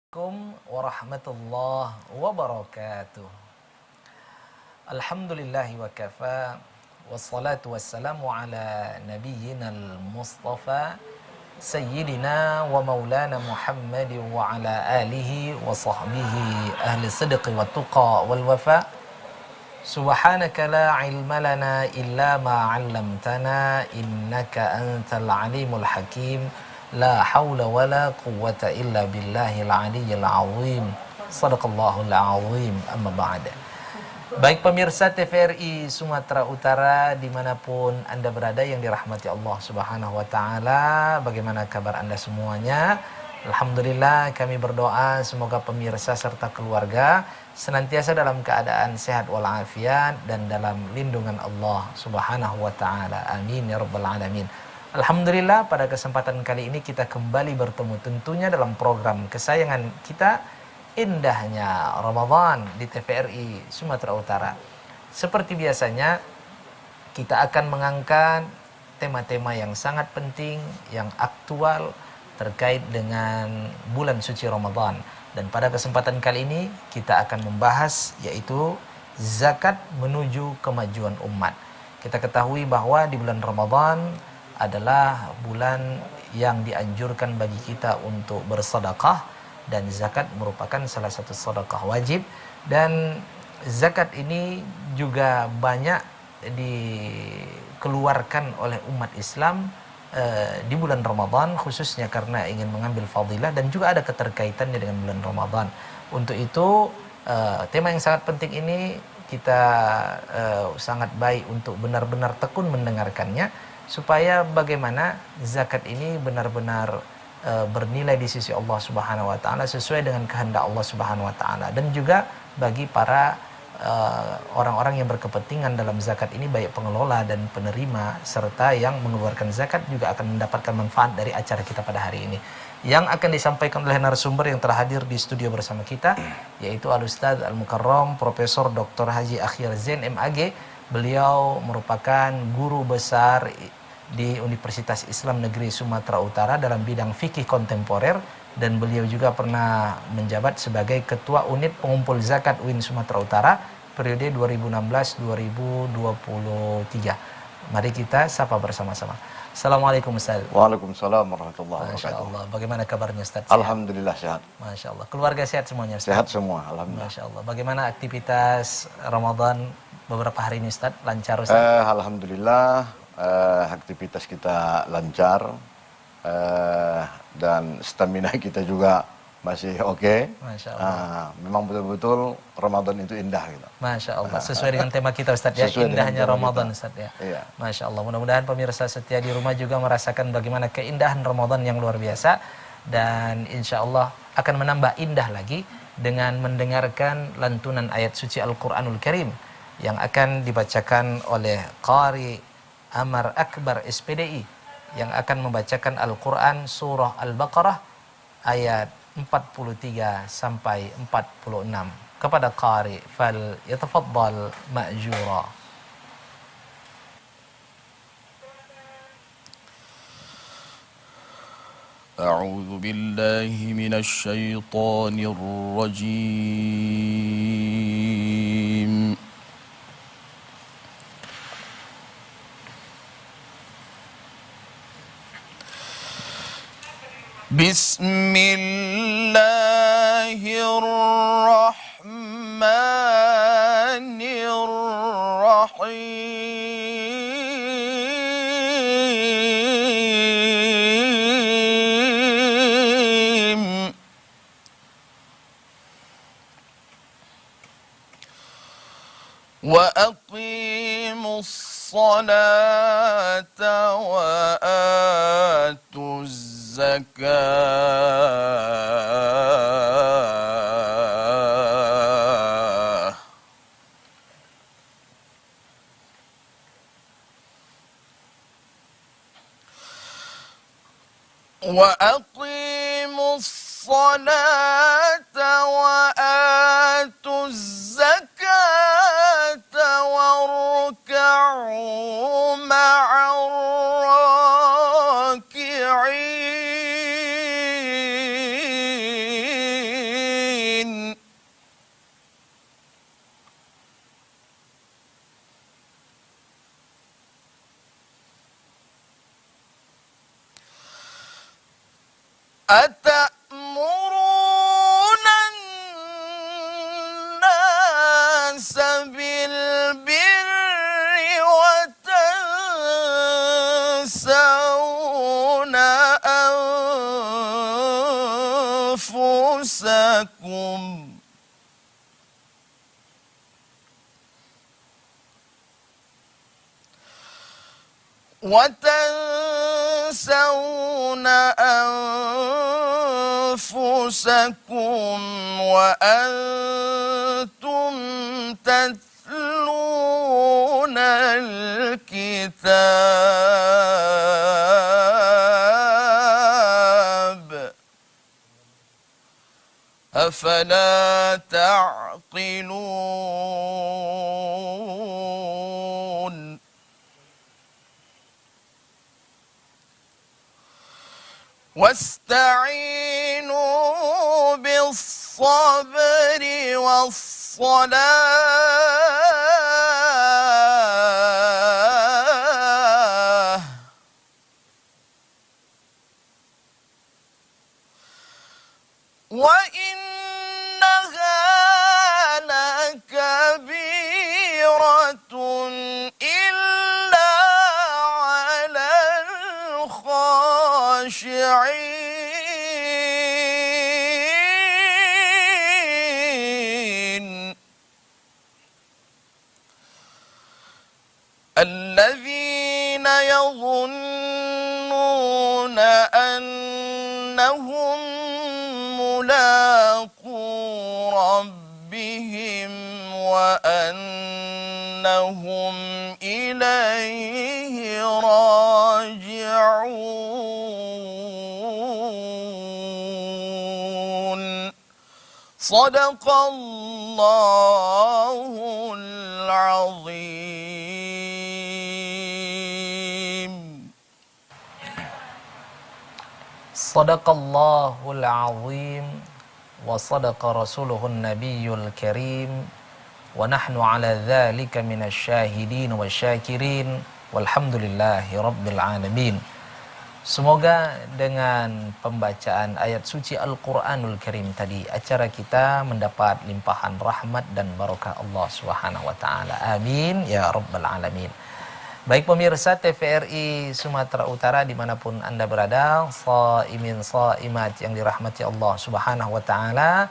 Assalamualaikum warahmatullahi wabarakatuh. Alhamdulillahi wa kafa. Wassalatu wassalamu ala nabiyyinal mustafa Sayyidina wa maulana Muhammad wa ala alihi wa sahbihi ahli sidqi wa tuqa wal wafa. Subhanaka la ilma lana illa ma 'allamtana innaka antal alimul hakim. La haula wa la quwwata illa billahil aliyyil azim. Shadaqallahul azim. Amma ba'da. Baik pemirsa TVRI Sumatera Utara dimanapun Anda berada yang dirahmati Allah Subhanahu wa Ta'ala, bagaimana kabar Anda semuanya? Alhamdulillah, kami berdoa semoga pemirsa serta keluarga senantiasa dalam keadaan sehat walafiat dan dalam lindungan Allah Subhanahu wa Ta'ala. Amin ya rabbal alamin. Alhamdulillah, pada kesempatan kali ini kita kembali bertemu tentunya dalam program kesayangan kita, Indahnya Ramadan di TVRI Sumatera Utara. Seperti biasanya, kita akan mengangkat tema-tema yang sangat penting, yang aktual terkait dengan bulan suci Ramadan. Dan pada kesempatan kali ini kita akan membahas yaitu zakat menuju kemajuan umat. Kita ketahui bahwa di bulan Ramadan adalah bulan yang dianjurkan bagi kita untuk bersedekah, dan zakat merupakan salah satu sedekah wajib. Dan zakat ini juga banyak dikeluarkan oleh umat Islam di bulan Ramadan, khususnya karena ingin mengambil fadilah dan juga ada keterkaitannya dengan bulan Ramadan. Untuk itu tema yang sangat penting ini kita sangat baik untuk benar-benar tekun mendengarkannya, supaya bagaimana zakat ini benar-benar bernilai di sisi Allah Subhanahu wa Ta'ala sesuai dengan kehendak Allah Subhanahu wa Ta'ala. Dan juga bagi para orang-orang yang berkepentingan dalam zakat ini, baik pengelola dan penerima serta yang mengeluarkan zakat, juga akan mendapatkan manfaat dari acara kita pada hari ini, yang akan disampaikan oleh narasumber yang telah hadir di studio bersama kita, yaitu Al-Ustadz Al-Mukarram Profesor Dr. Haji Akhir Zain MAG. Beliau merupakan guru besar di Universitas Islam Negeri Sumatera Utara dalam bidang fikih kontemporer, dan beliau juga pernah menjabat sebagai Ketua Unit Pengumpul Zakat UIN Sumatera Utara periode 2016-2023. Mari kita sapa bersama-sama. Assalamualaikum Ustaz. Waalaikumsalam warahmatullahi Masya wabarakatuh. Allah. Bagaimana kabarnya Ustaz? Alhamdulillah sehat. Masya Allah. Keluarga sehat semuanya Ustaz? Sehat semua, alhamdulillah. Masya Allah. Bagaimana aktivitas Ramadan beberapa hari ini Ustaz? Lancar Ustaz? Alhamdulillah, aktivitas kita lancar, dan stamina kita juga masih oke. Masya Allah. Memang betul-betul Ramadan itu indah gitu. Masya Allah. Sesuai dengan tema kita Ustaz ya, Sesuai dengan indahnya tema Ramadan kita. Ustaz ya. Iya. Masya Allah. Mudah-mudahan pemirsa setia di rumah juga merasakan bagaimana keindahan Ramadan yang luar biasa, dan insya Allah akan menambah indah lagi dengan mendengarkan lantunan ayat suci Al-Quranul Karim yang akan dibacakan oleh Qari Amar Akbar SPDI, yang akan membacakan Al-Quran surah Al-Baqarah ayat 43 sampai 46. Kepada Qari, fal yatafaddal ma'jura. أعوذ بالله من الشيطان الرجيم بسم الله الرحمن الرحيم وأقيموا الصلاة وآتوا الزكاة وأقيموا الصلاة وآتوا الزكاة واركعوا مع الراكعين أتأمرون الناس بالبر وتنسون أنفسكم وأنتم تتلون الكتاب أفلا تعقلون واستعينوا بالصبر والصلاة وإنها لكبيرة إلا على الخاشعين الذين يظنون أنهم ملاقو ربهم وأنهم إليه راجعون صدق الله العظيم. Sadaqallahul azim wa sadaqa rasuluhun nabiyul karim wa nahnu ala dzalika minasyahidin wa syakirin walhamdulillahi rabbil alamin. Semoga dengan pembacaan ayat suci Al-Qur'anul Karim tadi acara kita mendapat limpahan rahmat dan barakah Allah Subhanahu wa taala. Amin ya rabbal alamin. Baik pemirsa TVRI Sumatera Utara dimanapun Anda berada, shaimin shaimat yang dirahmati Allah Subhanahu wa taala,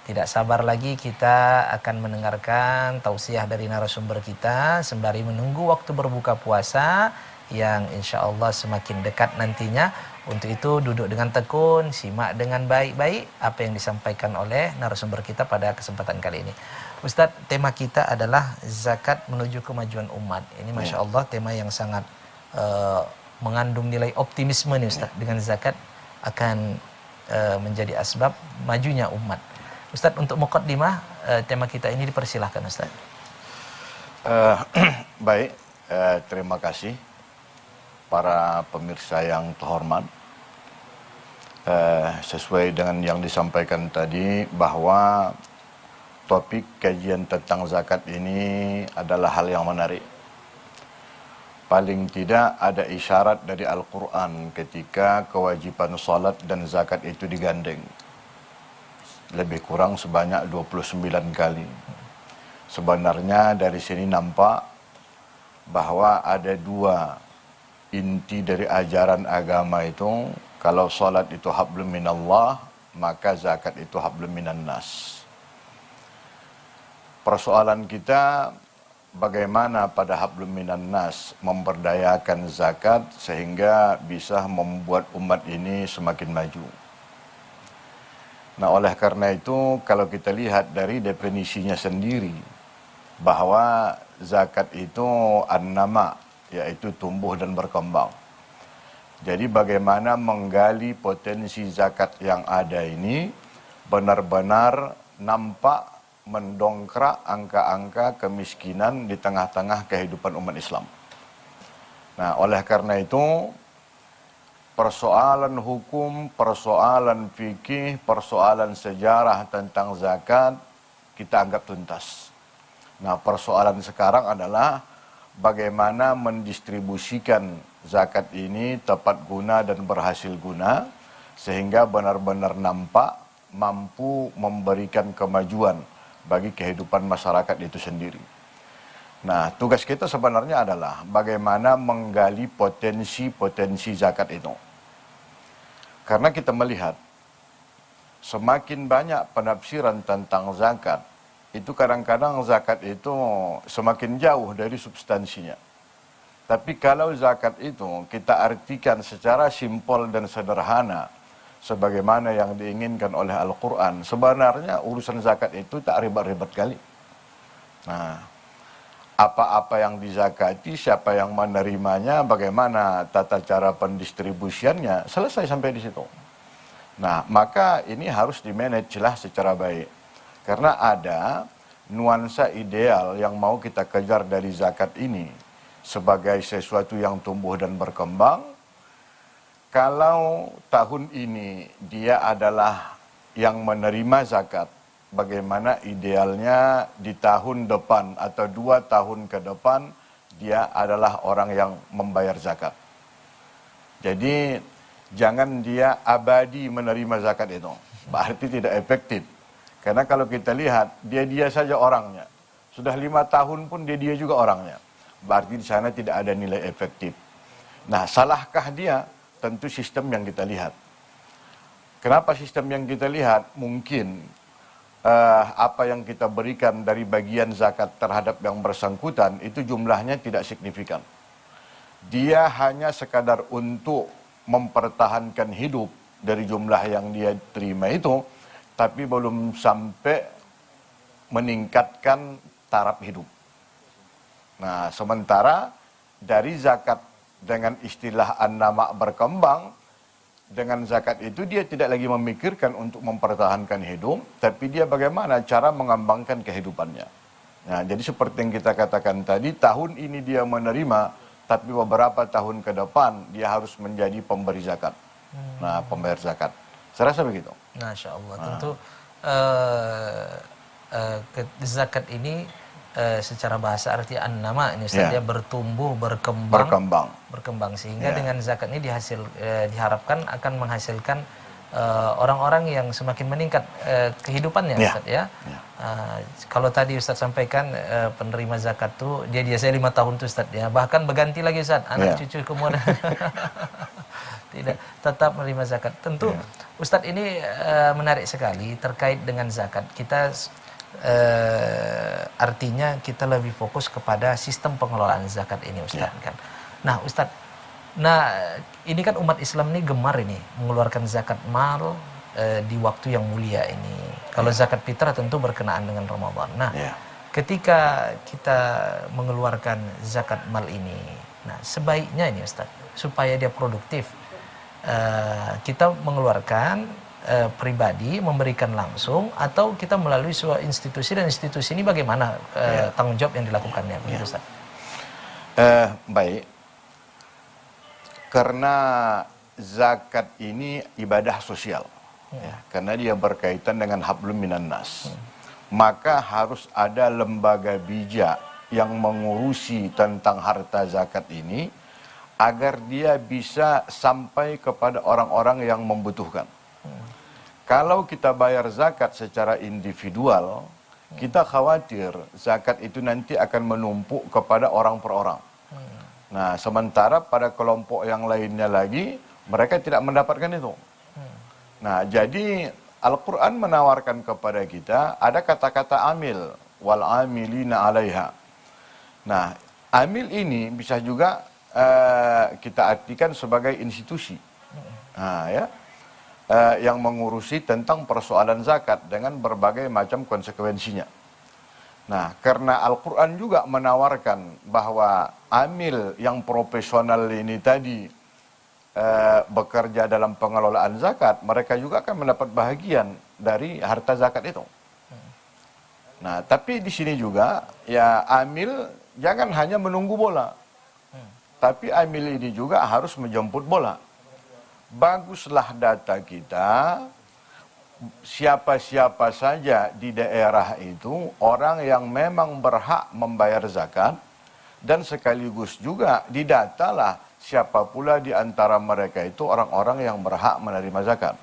tidak sabar lagi kita akan mendengarkan tausiah dari narasumber kita sembari menunggu waktu berbuka puasa yang insya Allah semakin dekat nantinya. Untuk itu duduk dengan tekun, simak dengan baik-baik apa yang disampaikan oleh narasumber kita pada kesempatan kali ini. Ustadz, tema kita adalah zakat menuju kemajuan umat. Ini Masya Allah tema yang sangat mengandung nilai optimisme nih Ustadz. Dengan zakat akan menjadi asbab majunya umat. Ustadz, untuk muqaddimah tema kita ini dipersilahkan Ustadz. Baik, terima kasih para pemirsa yang terhormat. Sesuai dengan yang disampaikan tadi bahwa topik kajian tentang zakat ini adalah hal yang menarik. Paling tidak ada isyarat dari Al-Quran ketika kewajiban salat dan zakat itu digandeng. Lebih kurang sebanyak 29 kali. Sebenarnya dari sini nampak bahwa ada dua inti dari ajaran agama itu. Kalau salat itu hablum minallah, maka zakat itu hablum minan nas. Persoalan kita bagaimana pada hablum minan nas memberdayakan zakat sehingga bisa membuat umat ini semakin maju. Nah, oleh karena itu kalau kita lihat dari definisinya sendiri bahwa zakat itu an-nama, yaitu tumbuh dan berkembang. Jadi bagaimana menggali potensi zakat yang ada ini benar-benar nampak mendongkrak angka-angka kemiskinan di tengah-tengah kehidupan umat Islam. Nah, oleh karena itu persoalan hukum, persoalan fikih, persoalan sejarah tentang zakat kita anggap tuntas. Nah, persoalan sekarang adalah bagaimana mendistribusikan zakat ini tepat guna dan berhasil guna sehingga benar-benar nampak mampu memberikan kemajuan bagi kehidupan masyarakat itu sendiri. Nah, tugas kita sebenarnya adalah bagaimana menggali potensi-potensi zakat itu. Karena kita melihat semakin banyak penafsiran tentang zakat, itu kadang-kadang zakat itu semakin jauh dari substansinya. Tapi kalau zakat itu kita artikan secara simpel dan sederhana, sebagaimana yang diinginkan oleh Al-Quran, sebenarnya urusan zakat itu tak ribet-ribet kali. Nah, apa-apa yang dizakati, siapa yang menerimanya, bagaimana tata cara pendistribusiannya, selesai sampai di situ. Nah, maka ini harus dimanage lah secara baik. Karena ada nuansa ideal yang mau kita kejar dari zakat ini sebagai sesuatu yang tumbuh dan berkembang. Kalau tahun ini dia adalah yang menerima zakat, bagaimana idealnya di tahun depan atau 2 tahun ke depan dia adalah orang yang membayar zakat. Jadi jangan dia abadi menerima zakat itu, berarti tidak efektif. Karena kalau kita lihat dia saja orangnya, sudah 5 tahun pun dia juga orangnya, berarti di sana tidak ada nilai efektif. Nah, salahkah dia? Tentu sistem yang kita lihat. Kenapa sistem yang kita lihat? Mungkin apa yang kita berikan dari bagian zakat terhadap yang bersangkutan itu jumlahnya tidak signifikan. Dia hanya sekadar untuk mempertahankan hidup dari jumlah yang dia terima itu, tapi belum sampai meningkatkan taraf hidup. Nah, sementara dari zakat dengan istilah an-nama berkembang, dengan zakat itu dia tidak lagi memikirkan untuk mempertahankan hidup, tapi dia bagaimana cara mengembangkan kehidupannya. Nah, jadi seperti yang kita katakan tadi, tahun ini dia menerima, tapi beberapa tahun ke depan dia harus menjadi pemberi zakat. Nah, pembayar zakat. Saya rasa begitu. Masya Allah. Tentu zakat ini secara bahasa arti an-nama ini Ustaz, dia bertumbuh, berkembang sehingga dengan zakat ini diharapkan akan menghasilkan orang-orang yang semakin meningkat kehidupannya Ustaz ya. Kalau tadi Ustaz sampaikan penerima zakat tuh dia saya 5 tahun tuh Ustaz ya, bahkan berganti lagi Ustaz, anak cucu kemudian tidak tetap menerima zakat. Tentu Ustadz ini menarik sekali terkait dengan zakat. Kita artinya kita lebih fokus kepada sistem pengelolaan zakat ini Ustadz kan. Nah Ustadz, ini kan umat Islam ini gemar ini mengeluarkan zakat mal di waktu yang mulia ini. Kalau zakat fitrah tentu berkenaan dengan Ramadan. Nah, ketika kita mengeluarkan zakat mal ini, nah sebaiknya ini Ustadz supaya dia produktif, kita mengeluarkan pribadi, memberikan langsung, atau kita melalui sebuah institusi, dan institusi ini bagaimana tanggung jawab yang dilakukannya, begitu Ustaz? Baik, karena zakat ini ibadah sosial, karena dia berkaitan dengan hablum minan nas, maka harus ada lembaga bijak yang mengurusi tentang harta zakat ini, agar dia bisa sampai kepada orang-orang yang membutuhkan. Kalau kita bayar zakat secara individual, kita khawatir zakat itu nanti akan menumpuk kepada orang per orang. Nah, sementara pada kelompok yang lainnya lagi, mereka tidak mendapatkan itu. Nah, jadi Al-Quran menawarkan kepada kita, ada kata-kata amil, wal amilina alaiha. Nah, amil ini bisa juga kita artikan sebagai institusi yang mengurusi tentang persoalan zakat dengan berbagai macam konsekuensinya. Nah, karena Al-Quran juga menawarkan bahwa amil yang profesional ini tadi bekerja dalam pengelolaan zakat, mereka juga akan mendapat bahagian dari harta zakat itu. Nah, tapi di sini juga ya amil jangan hanya menunggu bola, tapi amil ini juga harus menjemput bola. Baguslah data kita, siapa-siapa saja di daerah itu, orang yang memang berhak membayar zakat, dan sekaligus juga didatalah siapa pula di antara mereka itu orang-orang yang berhak menerima zakat.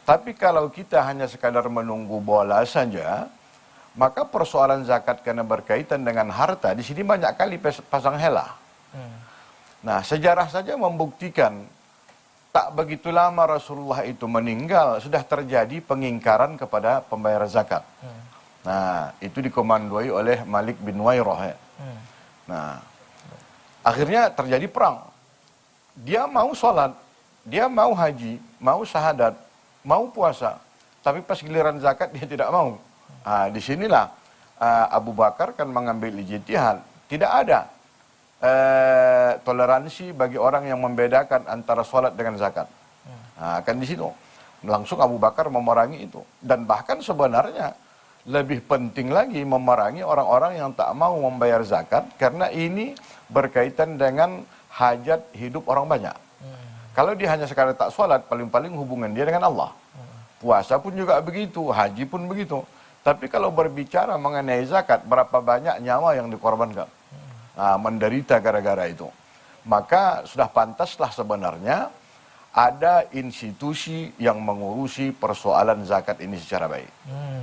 Tapi kalau kita hanya sekadar menunggu bola saja, maka persoalan zakat karena berkaitan dengan harta di sini banyak kali pasang helah. Nah, sejarah saja membuktikan tak begitu lama Rasulullah itu meninggal sudah terjadi pengingkaran kepada pembayar zakat. Nah, itu dikomandoi oleh Malik bin Wairah. Nah, akhirnya terjadi perang. Dia mau sholat, dia mau haji, mau syahadat, mau puasa, tapi pas giliran zakat dia tidak mau. Disinilah Abu Bakar kan mengambil ijtihad. Tidak ada toleransi bagi orang yang membedakan antara sholat dengan zakat. Kan di situ langsung Abu Bakar memerangi itu. Dan bahkan sebenarnya lebih penting lagi memerangi orang-orang yang tak mau membayar zakat karena ini berkaitan dengan hajat hidup orang banyak. Kalau dia hanya sekadar tak sholat, paling-paling hubungan dia dengan Allah. Puasa pun juga begitu, haji pun begitu. Tapi kalau berbicara mengenai zakat, berapa banyak nyawa yang dikorbankan, menderita gara-gara itu. Maka sudah pantaslah sebenarnya ada institusi yang mengurusi persoalan zakat ini secara baik.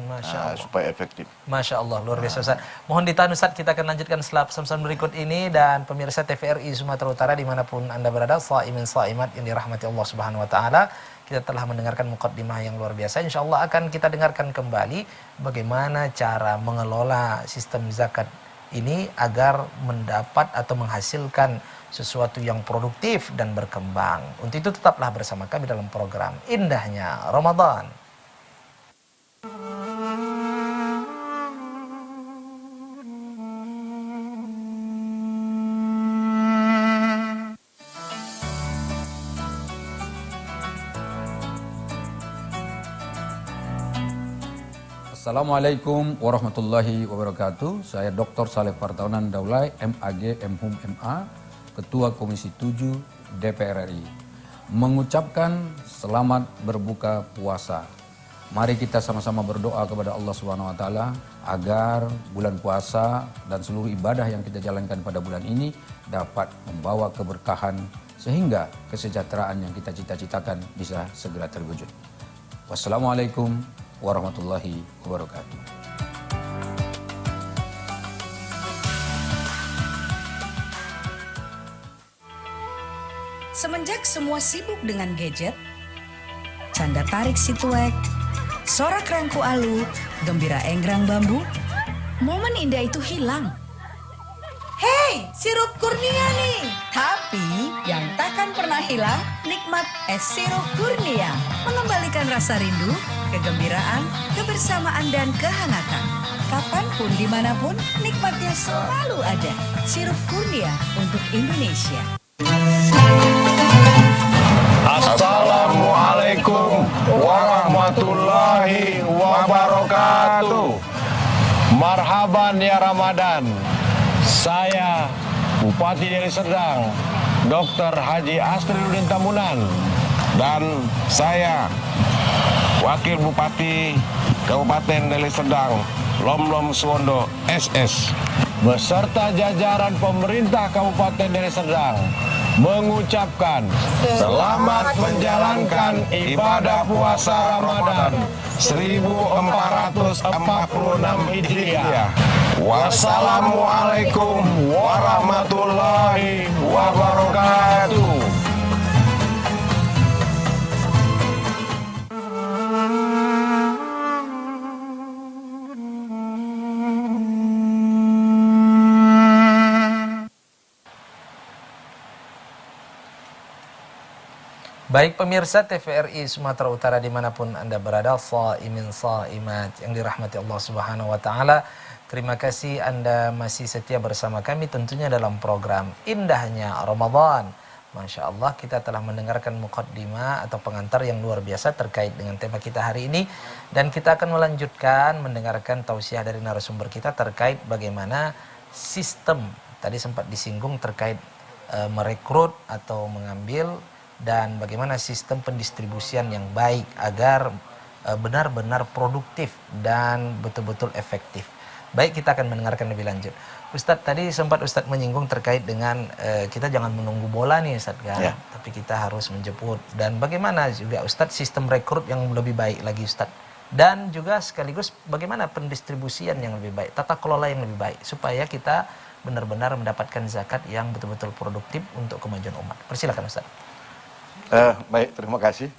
Masya Allah. Supaya efektif. Masya Allah, luar biasa Ustaz. Mohon ditahan Ustaz, kita akan lanjutkan setelah pesan-pesan berikut ini. Dan pemirsa TVRI Sumatera Utara dimanapun Anda berada, shaimin shaimat yang dirahmati Allah Subhanahu Wa Taala, kita telah mendengarkan muqaddimah yang luar biasa. Insya Allah akan kita dengarkan kembali bagaimana cara mengelola sistem zakat ini agar mendapat atau menghasilkan sesuatu yang produktif dan berkembang. Untuk itu tetaplah bersama kami dalam program Indahnya Ramadan. Assalamualaikum warahmatullahi wabarakatuh. Saya Dr. Saleh Partaunan Daulay, MAG, MHUM, MA, Ketua Komisi 7 DPR RI. Mengucapkan selamat berbuka puasa. Mari kita sama-sama berdoa kepada Allah Subhanahu wa taala agar bulan puasa dan seluruh ibadah yang kita jalankan pada bulan ini dapat membawa keberkahan sehingga kesejahteraan yang kita cita-citakan bisa segera terwujud. Wassalamualaikum warahmatullahi wabarakatuh. Semenjak semua sibuk dengan gadget, canda tarik si tuek, sorak rangku alu, gembira enggrang bambu, momen indah itu hilang. Hei, sirup kurnia nih! Tapi yang takkan pernah hilang, nikmat es sirup kurnia. Mengembalikan rasa rindu, kegembiraan, kebersamaan, dan kehangatan. Kapanpun, dimanapun, nikmatnya selalu ada. Sirup kurnia untuk Indonesia. Assalamualaikum warahmatullahi wabarakatuh. Marhaban ya Ramadan. Saya Bupati Deli Serdang, Dr. Haji Asriuddin Tambunan, dan saya Wakil Bupati Kabupaten Deli Serdang, Lomlom Suwondo SS, beserta jajaran pemerintah Kabupaten Deli Serdang mengucapkan selamat menjalankan ibadah puasa Ramadan 1446 Hijriah. Wassalamualaikum warahmatullahi wabarakatuh. Baik pemirsa TVRI Sumatera Utara dimanapun Anda berada, shaimin shaimat yang dirahmati Allah Subhanahu Wa Taala. Terima kasih Anda masih setia bersama kami tentunya dalam program Indahnya Ramadan. Masya Allah, kita telah mendengarkan muqaddimah atau pengantar yang luar biasa terkait dengan tema kita hari ini. Dan kita akan melanjutkan mendengarkan tausiah dari narasumber kita terkait bagaimana sistem, tadi sempat disinggung terkait merekrut atau mengambil, dan bagaimana sistem pendistribusian yang baik agar benar-benar produktif dan betul-betul efektif. Baik, kita akan mendengarkan lebih lanjut. Ustadz, tadi sempat Ustadz menyinggung terkait dengan kita jangan menunggu bola nih Ustadz kan, Ya. tapi kita harus menjemput. Dan bagaimana juga Ustadz sistem rekrut yang lebih baik lagi Ustadz. Dan juga sekaligus bagaimana pendistribusian yang lebih baik, tata kelola yang lebih baik, supaya kita benar-benar mendapatkan zakat yang betul-betul produktif untuk kemajuan umat. Persilakan Ustadz. Baik, terima kasih.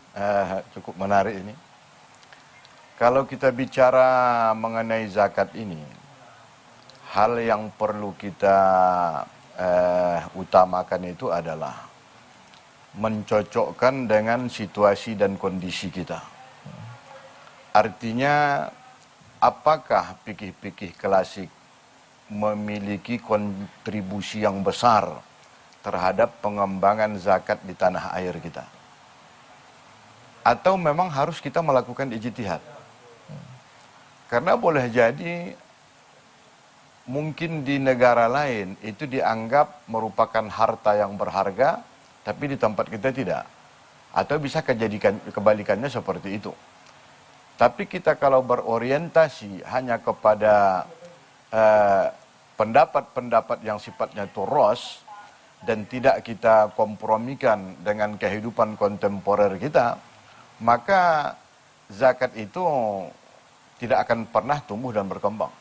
Cukup menarik ini. Kalau kita bicara mengenai zakat ini, hal yang perlu kita utamakan itu adalah mencocokkan dengan situasi dan kondisi kita. Artinya, apakah fikih-fikih klasik memiliki kontribusi yang besar terhadap pengembangan zakat di tanah air kita? Atau memang harus kita melakukan ijtihad? Karena boleh jadi mungkin di negara lain itu dianggap merupakan harta yang berharga, tapi di tempat kita tidak. Atau bisa kebalikannya seperti itu. Tapi kita kalau berorientasi hanya kepada pendapat-pendapat yang sifatnya turos dan tidak kita kompromikan dengan kehidupan kontemporer kita, maka zakat itu tidak akan pernah tumbuh dan berkembang.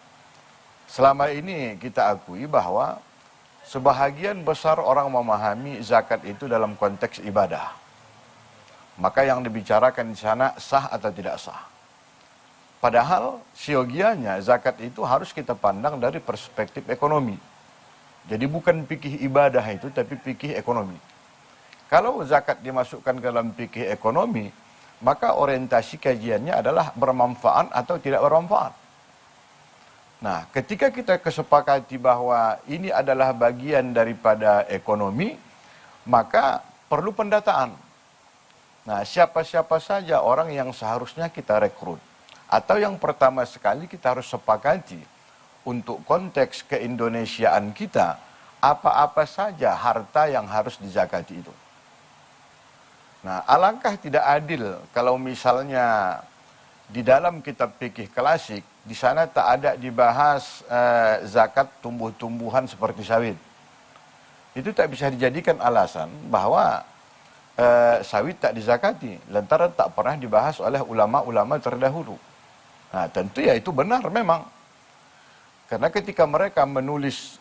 Selama ini kita akui bahwa sebahagian besar orang memahami zakat itu dalam konteks ibadah. Maka yang dibicarakan di sana sah atau tidak sah. Padahal siogianya zakat itu harus kita pandang dari perspektif ekonomi. Jadi bukan fikih ibadah itu, tapi fikih ekonomi. Kalau zakat dimasukkan ke dalam fikih ekonomi, maka orientasi kajiannya adalah bermanfaat atau tidak bermanfaat. Nah, ketika kita kesepakati bahwa ini adalah bagian daripada ekonomi, maka perlu pendataan. Nah, siapa-siapa saja orang yang seharusnya kita rekrut. Atau yang pertama sekali kita harus sepakati untuk konteks keindonesiaan kita, apa-apa saja harta yang harus dizakati itu. Nah, alangkah tidak adil kalau misalnya di dalam kitab fikih klasik, di sana tak ada dibahas zakat tumbuh-tumbuhan seperti sawit. Itu tak bisa dijadikan alasan bahwa sawit tak dizakati, lantaran tak pernah dibahas oleh ulama-ulama terdahulu. Nah, tentu ya itu benar memang. Karena ketika mereka menulis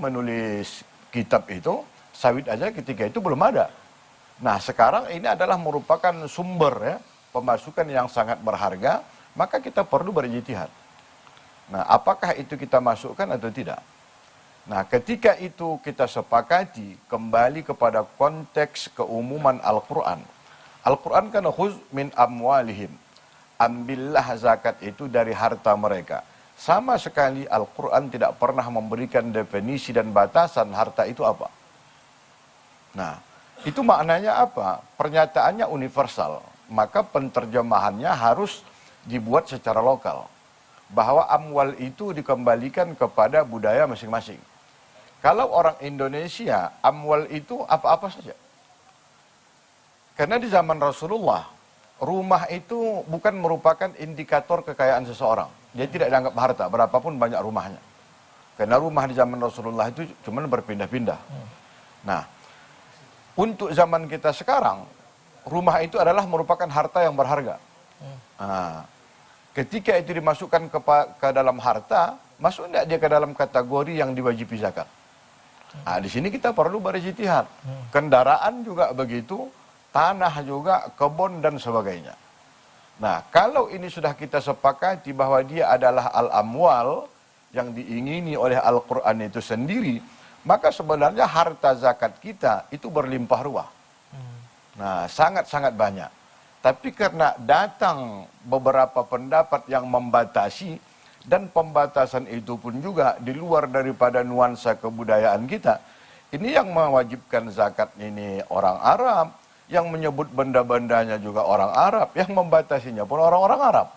menulis kitab itu, sawit aja ketika itu belum ada. Nah, sekarang ini adalah merupakan sumber ya, pemasukan yang sangat berharga, maka kita perlu berijtihad. Nah, apakah itu kita masukkan atau tidak? Nah, ketika itu kita sepakati kembali kepada konteks keumuman Al-Quran. Al-Quran kan khuz min amwalihim. Ambillah zakat itu dari harta mereka. Sama sekali Al-Quran tidak pernah memberikan definisi dan batasan harta itu apa. Nah, itu maknanya apa? Pernyataannya universal. Maka penterjemahannya harus dibuat secara lokal. Bahwa amwal itu dikembalikan kepada budaya masing-masing. Kalau orang Indonesia, amwal itu apa-apa saja. Karena di zaman Rasulullah, rumah itu bukan merupakan indikator kekayaan seseorang. Dia tidak dianggap harta, berapapun banyak rumahnya. Karena rumah di zaman Rasulullah itu cuma berpindah-pindah. Nah, untuk zaman kita sekarang, rumah itu adalah merupakan harta yang berharga. Nah, ketika itu dimasukkan ke dalam harta, masuk tidak dia ke dalam kategori yang diwajibi zakat? Nah, di sini kita perlu berijtihad. Kendaraan juga begitu, tanah juga, kebun dan sebagainya. Nah, kalau ini sudah kita sepakati bahwa dia adalah al-amwal yang diingini oleh Al-Quran itu sendiri, maka sebenarnya harta zakat kita itu berlimpah ruah. Nah, sangat-sangat banyak. Tapi karena datang beberapa pendapat yang membatasi, dan pembatasan itu pun juga di luar daripada nuansa kebudayaan kita, ini yang mewajibkan zakat ini orang Arab, yang menyebut benda-bendanya juga orang Arab, yang membatasinya pun orang-orang Arab.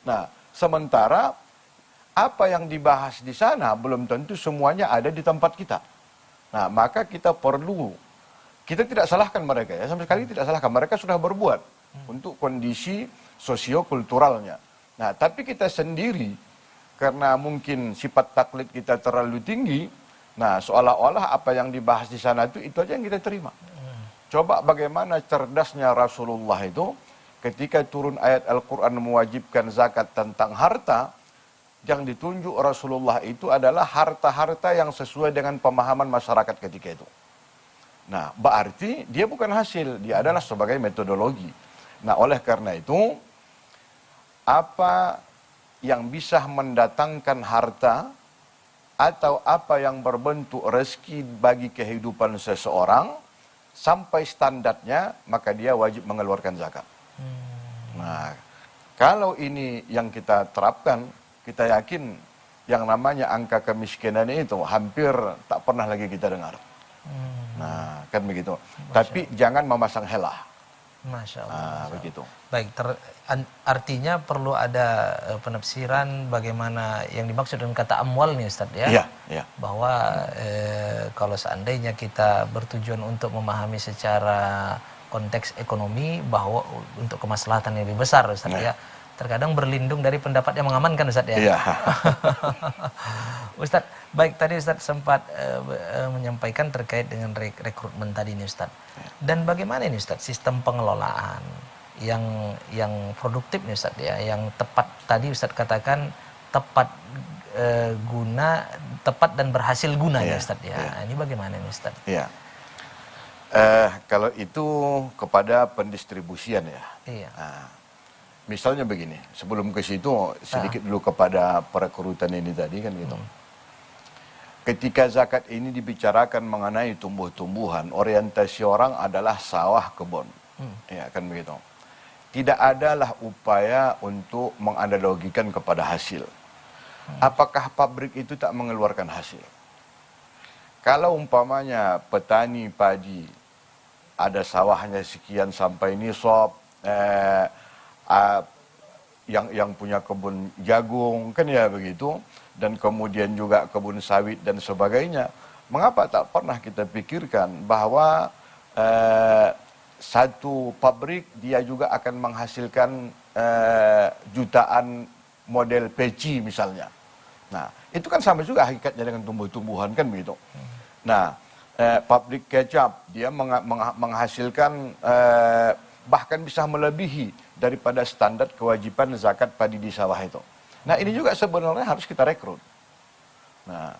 Nah, sementara apa yang dibahas di sana belum tentu semuanya ada di tempat kita. Nah, maka kita perlu, kita tidak salahkan mereka ya, sama sekali tidak salahkan. Mereka sudah berbuat untuk kondisi sosiokulturalnya. Nah, tapi kita sendiri, karena mungkin sifat taklid kita terlalu tinggi, nah seolah-olah apa yang dibahas di sana itu aja yang kita terima. Coba bagaimana cerdasnya Rasulullah itu ketika turun ayat Al-Quran mewajibkan zakat tentang harta, yang ditunjuk Rasulullah itu adalah harta-harta yang sesuai dengan pemahaman masyarakat ketika itu. Nah, berarti dia bukan hasil, dia adalah sebagai metodologi. Nah, oleh karena itu, apa yang bisa mendatangkan harta atau apa yang berbentuk rezeki bagi kehidupan seseorang sampai standarnya, maka dia wajib mengeluarkan zakat. Nah, kalau ini yang kita terapkan, kita yakin yang namanya angka kemiskinan itu hampir tak pernah lagi kita dengar. Nah, kan begitu. Tapi jangan memasang helah. Masya Allah. Nah, begitu. Baik, artinya perlu ada penafsiran bagaimana yang dimaksud dengan kata amwal nih Ustaz ya. Iya, iya. Bahwa kalau seandainya kita bertujuan untuk memahami secara konteks ekonomi bahwa untuk kemaslahatan yang lebih besar Ustaz ya. Terkadang berlindung dari pendapat yang mengamankan Ustaz ya. Iya. Ustaz, baik tadi Ustaz sempat menyampaikan terkait dengan rekrutmen tadi nih Ustaz. Dan bagaimana ini Ustaz sistem pengelolaan yang produktif nih Ustaz ya, yang tepat tadi Ustaz katakan tepat guna, tepat dan berhasil guna ya Ustaz ya. Nah, ini bagaimana nih Ustaz? Iya. Kalau itu kepada pendistribusian ya. Iya. Misalnya begini, sebelum ke situ sedikit dulu kepada perekrutan ini tadi kan gitu. Ketika zakat ini dibicarakan mengenai tumbuh-tumbuhan, orientasi orang adalah sawah kebun. Ya kan begitu. Tidak adalah upaya untuk menganalogikan kepada hasil. Apakah pabrik itu tak mengeluarkan hasil? Kalau umpamanya petani padi ada sawahnya sekian sampai nisab, yang punya kebun jagung kan ya begitu, dan kemudian juga kebun sawit dan sebagainya, mengapa tak pernah kita pikirkan bahwa satu pabrik dia juga akan menghasilkan jutaan model peci misalnya. Nah, itu kan sama juga hakikatnya dengan tumbuh-tumbuhan kan begitu. Nah, pabrik kecap dia menghasilkan bahkan bisa melebihi daripada standar kewajiban zakat padi di sawah itu. Nah, ini juga sebenarnya harus kita rekrut. Nah,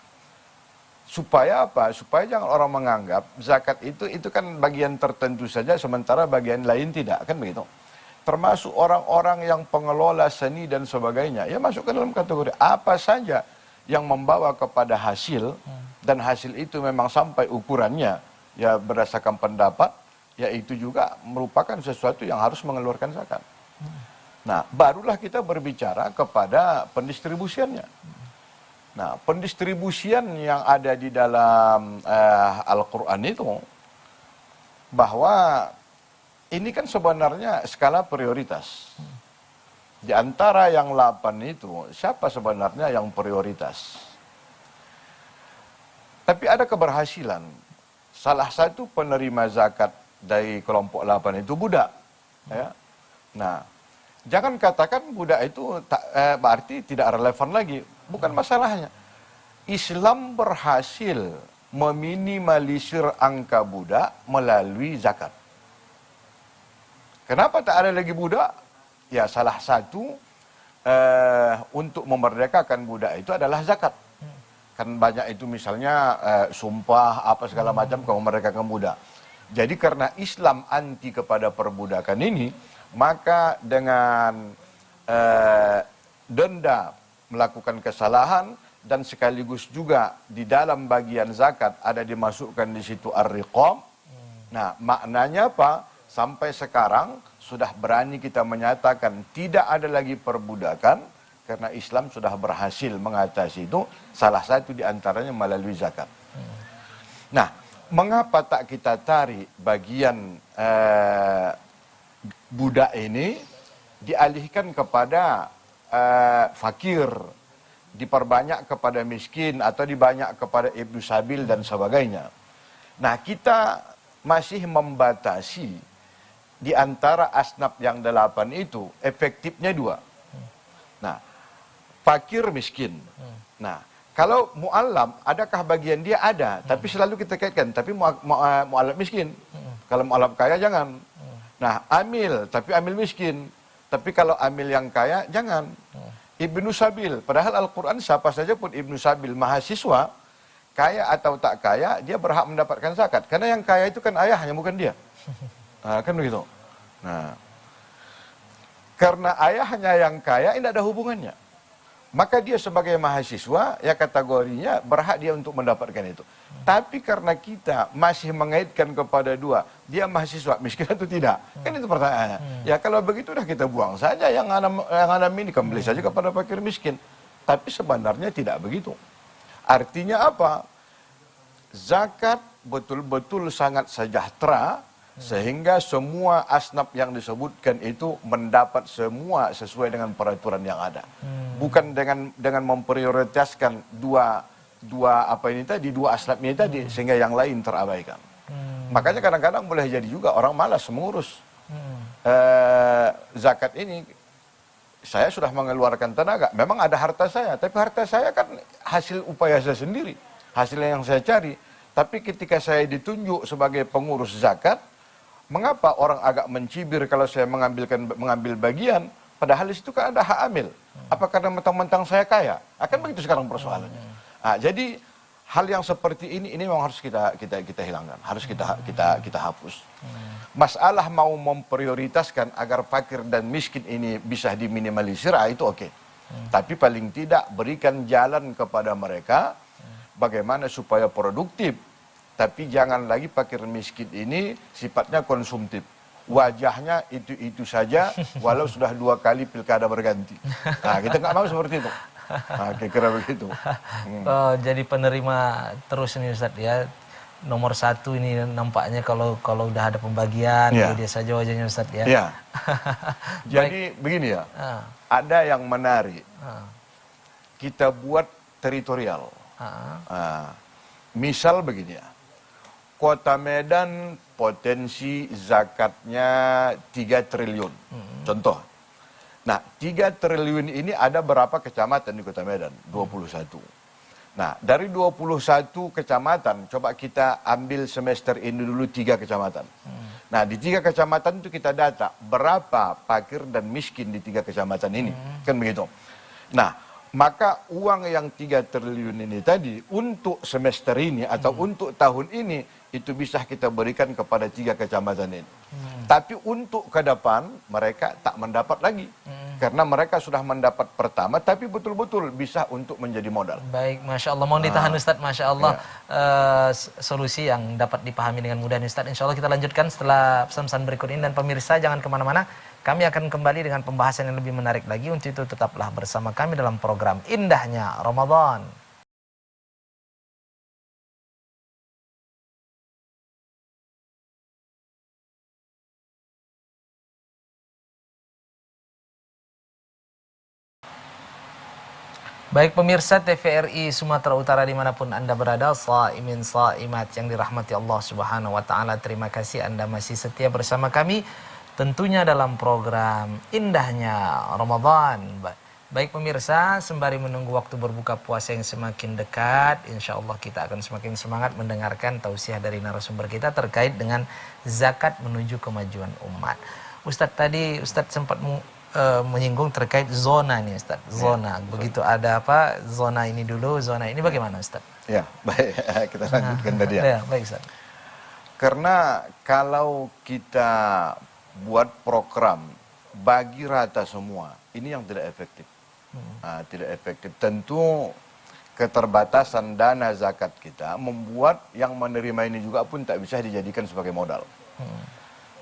supaya apa? Supaya jangan orang menganggap zakat itu kan bagian tertentu saja, sementara bagian lain tidak, kan begitu. Termasuk orang-orang yang pengelola seni dan sebagainya, ya masuk ke dalam kategori apa saja yang membawa kepada hasil, dan hasil itu memang sampai ukurannya, ya berdasarkan pendapat, ya itu juga merupakan sesuatu yang harus mengeluarkan zakat. Nah, barulah kita berbicara kepada pendistribusiannya. Nah, pendistribusian yang ada di dalam Al-Quran itu, bahwa ini kan sebenarnya skala prioritas. Di antara yang 8 itu, siapa sebenarnya yang prioritas? Tapi ada keberhasilan. Salah satu penerima zakat dari kelompok 8 itu budak. Ya. Nah, jangan katakan budak itu berarti tidak relevan lagi. Bukan masalahnya. Islam berhasil meminimalisir angka budak melalui zakat. Kenapa tak ada lagi budak? Ya, salah satu untuk memerdekakan budak itu adalah zakat. Kan banyak itu misalnya sumpah apa segala macam kalau memerdekakan budak. Jadi karena Islam anti kepada perbudakan ini, maka dengan denda melakukan kesalahan, dan sekaligus juga di dalam bagian zakat ada dimasukkan di situ ar-riqab. Nah, maknanya apa? Sampai sekarang sudah berani kita menyatakan tidak ada lagi perbudakan karena Islam sudah berhasil mengatasi itu, salah satu di antaranya melalui zakat. Nah, mengapa tak kita tarik bagian budak ini dialihkan kepada fakir, diperbanyak kepada miskin, atau dibanyak kepada ibnu sabil dan sebagainya. Nah, kita masih membatasi di antara asnaf yang 8 itu efektifnya 2. Nah, fakir miskin. Nah, kalau mu'allam, adakah bagian dia? Ada, tapi selalu kita kaitkan, tapi mu'allam miskin. Kalau mu'allam kaya, jangan. Nah, amil, tapi amil miskin. Tapi kalau amil yang kaya, jangan. Ibnu Sabil, padahal Al-Quran siapa saja pun Ibnu Sabil, mahasiswa, kaya atau tak kaya, dia berhak mendapatkan zakat. Karena yang kaya itu kan ayahnya, bukan dia. Nah, kan begitu. Nah, karena ayahnya yang kaya, ini ada hubungannya. Maka dia sebagai mahasiswa, ya kategorinya berhak dia untuk mendapatkan itu. Tapi karena kita masih mengaitkan kepada dua, dia mahasiswa, miskin atau tidak? Kan itu pertanyaannya. Ya kalau begitu udah kita buang saja yang anam ini, kembali saja kepada fakir miskin. Tapi sebenarnya tidak begitu. Artinya apa? Zakat betul-betul sangat sejahtera, sehingga semua asnaf yang disebutkan itu mendapat semua sesuai dengan peraturan yang ada. Bukan dengan memprioritaskan dua apa ini tadi, dua asnaf ini tadi, sehingga yang lain terabaikan. Makanya kadang-kadang boleh jadi juga orang malas mengurus zakat ini. Saya sudah mengeluarkan tenaga, memang ada harta saya, tapi harta saya kan hasil upaya saya sendiri, hasil yang saya cari. Tapi ketika saya ditunjuk sebagai pengurus zakat, mengapa orang agak mencibir kalau saya mengambil bagian, padahal di situ kan ada hak amil. Apa karena mentang-mentang saya kaya? Akan begitu sekarang persoalannya. Nah, jadi hal yang seperti ini memang harus kita hilangkan, harus kita hapus. Masalah mau memprioritaskan agar fakir dan miskin ini bisa diminimalisir, itu oke. Tapi paling tidak berikan jalan kepada mereka bagaimana supaya produktif. Tapi jangan lagi fakir miskin ini sifatnya konsumtif. Wajahnya itu saja, walau sudah 2 kali pilkada berganti. Nah, kita nggak mau seperti itu. Nah, kira-kira begitu. Oh, jadi penerima terus ini Ustadz ya. Nomor 1 ini nampaknya kalau udah ada pembagian, dia saja wajahnya Ustadz ya. Ya. Jadi begini ya, ada yang menarik. Kita buat teritorial. Misal begini ya. Kota Medan potensi zakatnya 3 triliun. Contoh. Nah, 3 triliun ini ada berapa kecamatan di Kota Medan? 21. Nah, dari 21 kecamatan, coba kita ambil semester ini dulu 3 kecamatan. Nah, di 3 kecamatan itu kita data berapa fakir dan miskin di 3 kecamatan ini. Kan begitu. Nah, maka uang yang 3 triliun ini tadi untuk semester ini atau untuk tahun ini itu bisa kita berikan kepada 3 kecamatan ini. Tapi untuk ke depan mereka tak mendapat lagi. Karena mereka sudah mendapat pertama tapi betul-betul bisa untuk menjadi modal. Baik, Masya Allah. Mohon ditahan Ustadz, Masya Allah. Solusi yang dapat dipahami dengan mudah Ustadz. Insya Allah kita lanjutkan setelah pesan-pesan berikut ini. Dan pemirsa jangan kemana-mana. Kami akan kembali dengan pembahasan yang lebih menarik lagi. Untuk itu tetaplah bersama kami dalam program Indahnya Ramadan. Baik pemirsa TVRI Sumatera Utara dimanapun Anda berada, saimin saimat yang dirahmati Allah Subhanahu wa Ta'ala, terima kasih Anda masih setia bersama kami tentunya dalam program Indahnya Ramadan. Baik pemirsa, sembari menunggu waktu berbuka puasa yang semakin dekat, insya Allah kita akan semakin semangat mendengarkan tausiah dari narasumber kita terkait dengan zakat menuju kemajuan umat. Ustadz tadi sempat menyinggung terkait zona nih Ustaz. Zona. Begitu ada apa? Zona ini dulu, zona ini bagaimana Ustaz? Ya, baik. Kita lanjutkan tadi ya. Ya, baik Ustaz. Karena kalau kita buat program bagi rata semua, ini yang tidak efektif. Tidak efektif. Tentu keterbatasan dana zakat kita membuat yang menerima ini juga pun tak bisa dijadikan sebagai modal.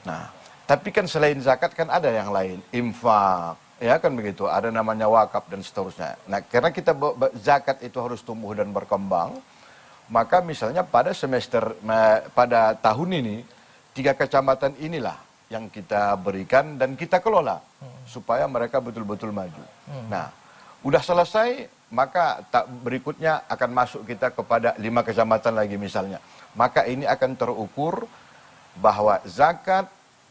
Nah, tapi kan selain zakat kan ada yang lain, infak, ya kan begitu, ada namanya wakaf dan seterusnya. Nah, karena kita zakat itu harus tumbuh dan berkembang, maka misalnya pada pada tahun ini 3 kecamatan inilah yang kita berikan dan kita kelola supaya mereka betul-betul maju. Nah, udah selesai, maka berikutnya akan masuk kita kepada 5 kecamatan lagi misalnya. Maka ini akan terukur bahwa zakat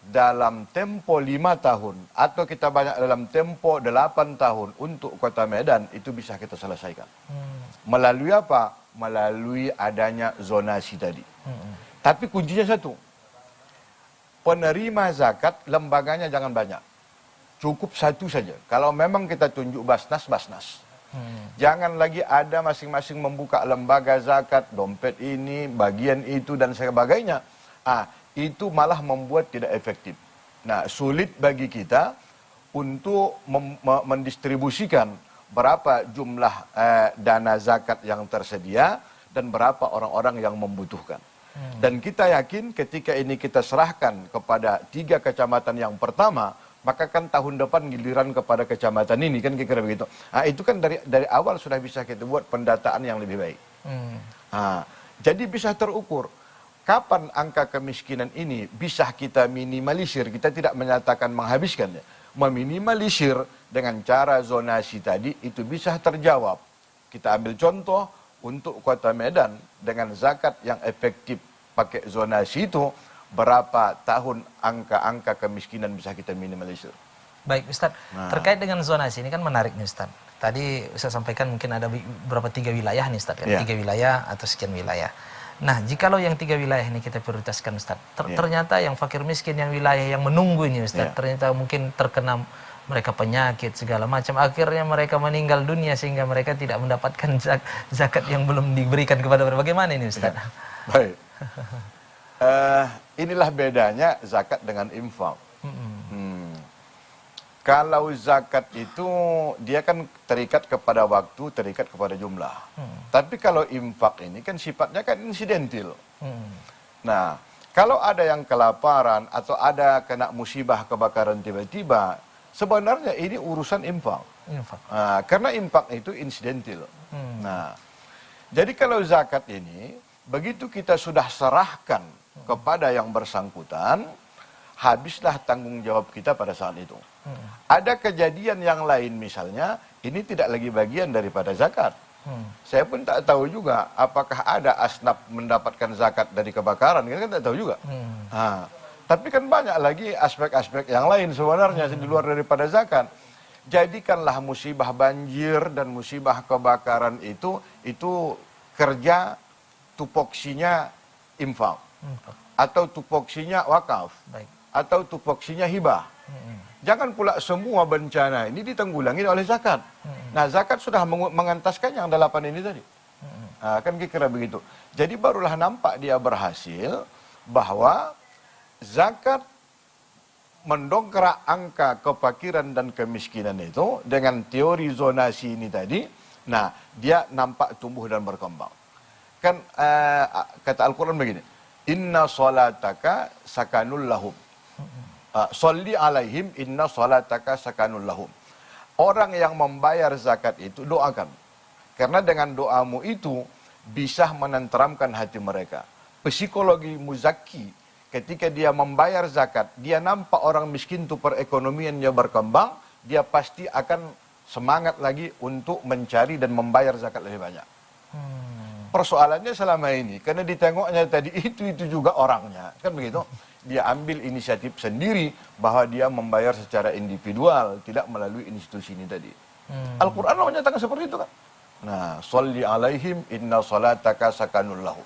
dalam tempo 5 tahun atau kita banyak dalam tempo 8 tahun untuk Kota Medan, itu bisa kita selesaikan. Melalui apa? Melalui adanya zonasi tadi. Tapi kuncinya satu, penerima zakat lembaganya jangan banyak. Cukup satu saja. Kalau memang kita tunjuk Basnas, Basnas. Jangan lagi ada masing-masing membuka lembaga zakat, dompet ini, bagian itu, dan sebagainya. Itu malah membuat tidak efektif. Nah, sulit bagi kita untuk mendistribusikan berapa jumlah dana zakat yang tersedia dan berapa orang-orang yang membutuhkan. Dan kita yakin ketika ini kita serahkan kepada 3 kecamatan yang pertama, maka kan tahun depan giliran kepada kecamatan ini, kan kira-kira begitu. Itu kan dari awal sudah bisa kita buat pendataan yang lebih baik. Jadi bisa terukur. Kapan angka kemiskinan ini bisa kita minimalisir? Kita tidak menyatakan menghabiskannya. Meminimalisir dengan cara zonasi tadi itu bisa terjawab. Kita ambil contoh untuk Kota Medan dengan zakat yang efektif pakai zonasi itu, berapa tahun angka-angka kemiskinan bisa kita minimalisir. Baik Ustadz, terkait dengan zonasi ini kan menarik nih Ustadz. Tadi saya sampaikan mungkin ada berapa 3 wilayah nih Ustadz, kan? 3 wilayah atau sekian wilayah. Nah, jikalau yang 3 wilayah ini kita prioritaskan Ustaz, ternyata yang fakir miskin, yang wilayah yang menunggu ini Ustaz, ternyata mungkin terkena mereka penyakit segala macam, akhirnya mereka meninggal dunia sehingga mereka tidak mendapatkan zakat yang belum diberikan kepada mereka. Bagaimana ini Ustaz? Baik. Inilah bedanya zakat dengan infak. Kalau zakat itu dia kan terikat kepada waktu, terikat kepada jumlah. Tapi kalau infak ini kan sifatnya kan insidentil. Nah, kalau ada yang kelaparan atau ada kena musibah kebakaran tiba-tiba, sebenarnya ini urusan infak. Karena infak itu insidentil. Nah, jadi kalau zakat ini begitu kita sudah serahkan kepada yang bersangkutan, habislah tanggung jawab kita pada saat itu. Ada kejadian yang lain misalnya, ini tidak lagi bagian daripada zakat. Saya pun tak tahu juga apakah ada asnaf mendapatkan zakat dari kebakaran, kita kan tak tahu juga. Tapi kan banyak lagi aspek-aspek yang lain sebenarnya di luar daripada zakat. Jadikanlah musibah banjir dan musibah kebakaran itu kerja tupoksinya infak. Atau tupoksinya wakaf. Atau tupoksinya hibah. Jangan pula semua bencana ini ditanggulangi oleh zakat. Nah, zakat sudah mengentaskan yang 8 ini tadi. Kan kira begitu. Jadi barulah nampak dia berhasil bahwa zakat mendongkrak angka kefakiran dan kemiskinan itu dengan teori zonasi ini tadi. Nah, dia nampak tumbuh dan berkembang. Kan kata Al-Quran begini, inna salataka sakanul lahum. Sholli alaihim inna salataka sakanul lahum. Orang yang membayar zakat itu doakan. Karena dengan doamu itu bisa menenteramkan hati mereka. Psikologi muzaki ketika dia membayar zakat, dia nampak orang miskin itu perekonomiannya berkembang, dia pasti akan semangat lagi untuk mencari dan membayar zakat lebih banyak. Persoalannya selama ini, karena ditengoknya tadi itu juga orangnya, kan begitu. Dia ambil inisiatif sendiri bahwa dia membayar secara individual, tidak melalui institusi ini tadi. Al-Quran menyatakan seperti itu kan. Nah, sholli alaihim inna salataka sakanul lahum.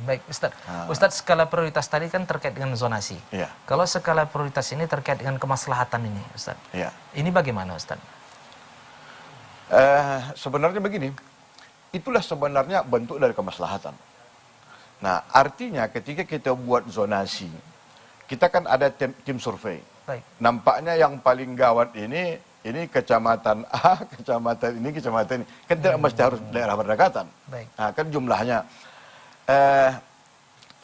Baik Ustaz. Ustaz, skala prioritas tadi kan terkait dengan zonasi. Kalau skala prioritas ini terkait dengan kemaslahatan ini Ustaz. Ini bagaimana Ustaz? Sebenarnya begini, itulah sebenarnya bentuk dari kemaslahatan. Nah, artinya ketika kita buat zonasi, kita kan ada tim survei. Nampaknya yang paling gawat ini kecamatan A, kecamatan ini. Kan tidak mesti harus daerah berdekatan. Nah, kan jumlahnya.